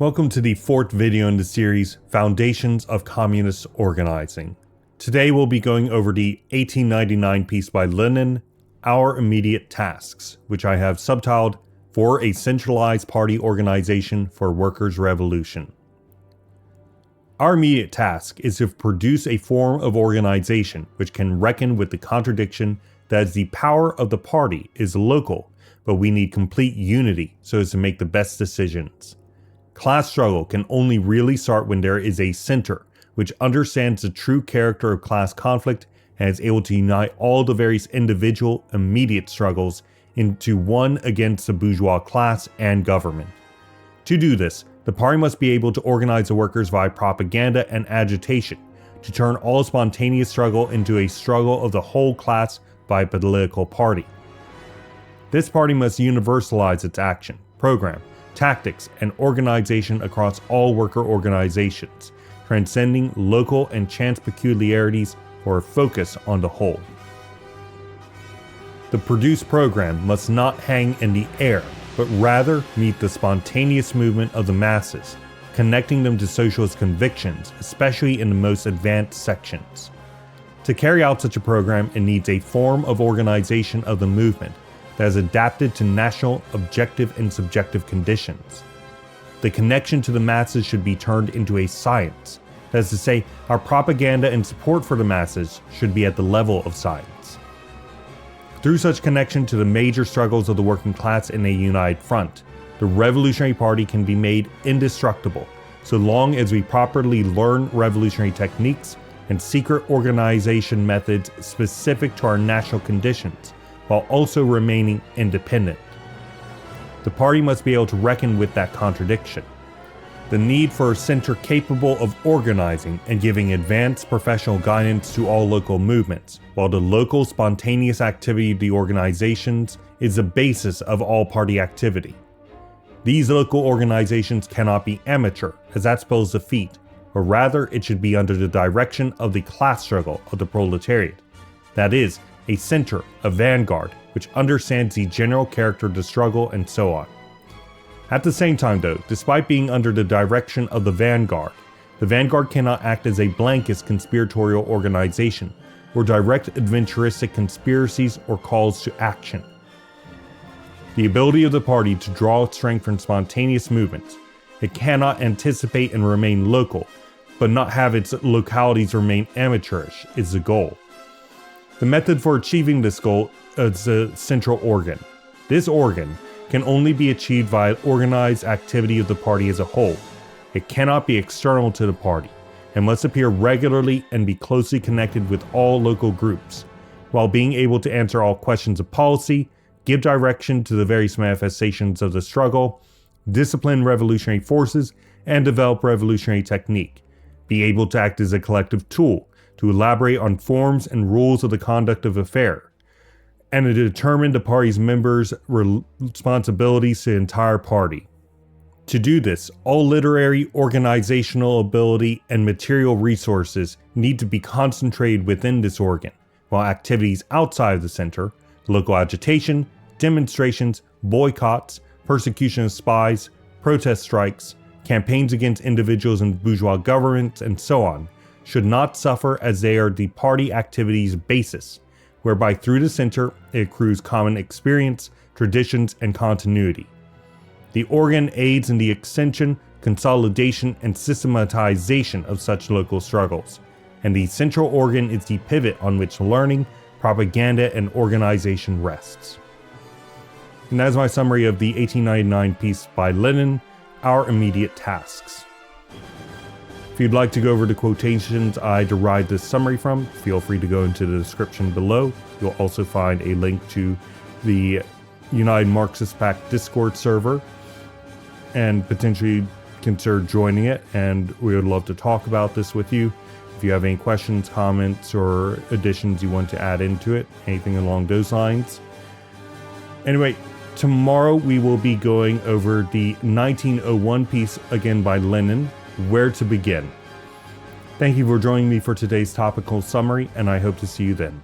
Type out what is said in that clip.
Welcome to the fourth video in the series, Foundations of Communist Organizing. Today we'll be going over the 1899 piece by Lenin, Our Immediate Tasks, which I have subtitled, For a Centralized Party Organization for Workers' Revolution. Our immediate task is to produce a form of organization which can reckon with the contradiction that the power of the party is local, but we need complete unity so as to make the best decisions. Class struggle can only really start when there is a center which understands the true character of class conflict and is able to unite all the various individual immediate struggles into one against the bourgeois class and government. To do this, the party must be able to organize the workers via propaganda and agitation, to turn all spontaneous struggle into a struggle of the whole class by a political party. This party must universalize its action, program, tactics, and organization across all worker organizations, transcending local and chance peculiarities for a focus on the whole. The produced program must not hang in the air, but rather meet the spontaneous movement of the masses, connecting them to socialist convictions, especially in the most advanced sections. To carry out such a program, it needs a form of organization of the movement that is adapted to national, objective, and subjective conditions. The connection to the masses should be turned into a science. That is to say, our propaganda and support for the masses should be at the level of science. Through such connection to the major struggles of the working class in a united front, the Revolutionary Party can be made indestructible, so long as we properly learn revolutionary techniques and secret organization methods specific to our national conditions, while also remaining independent. The party must be able to reckon with that contradiction. The need for a center capable of organizing and giving advanced professional guidance to all local movements, while the local spontaneous activity of the organizations is the basis of all party activity. These local organizations cannot be amateur, as that spells defeat, but rather it should be under the direction of the class struggle of the proletariat. That is, a center, a vanguard, which understands the general character of the struggle and so on. At the same time though, despite being under the direction of the vanguard cannot act as a Blanquist conspiratorial organization, or direct adventuristic conspiracies or calls to action. The ability of the party to draw its strength from spontaneous movements, it cannot anticipate and remain local, but not have its localities remain amateurish, is the goal. The method for achieving this goal is a central organ. This organ can only be achieved via organized activity of the party as a whole. It cannot be external to the party, and must appear regularly and be closely connected with all local groups, while being able to answer all questions of policy, give direction to the various manifestations of the struggle, discipline revolutionary forces, and develop revolutionary technique, be able to act as a collective tool, to elaborate on forms and rules of the conduct of affair, and to determine the party's members' responsibilities to the entire party. To do this, all literary, organizational ability, and material resources need to be concentrated within this organ, while activities outside of the center, local agitation, demonstrations, boycotts, persecution of spies, protest strikes, campaigns against individuals and bourgeois governments, and so on, should not suffer, as they are the party activity's basis, whereby through the center it accrues common experience, traditions, and continuity. The organ aids in the extension, consolidation, and systematization of such local struggles, and the central organ is the pivot on which learning, propaganda, and organization rests. And that is my summary of the 1899 piece by Lenin, Our Immediate Tasks. If you'd like to go over the quotations I derived this summary from, feel free to go into the description below. You'll also find a link to the United Marxist Pact Discord server, and potentially consider joining it, and we would love to talk about this with you. If you have any questions, comments, or additions you want to add into it, anything along those lines. Anyway, tomorrow we will be going over the 1901 piece, again by Lenin, Where to Begin. Thank you for joining me for today's topical summary, and I hope to see you then.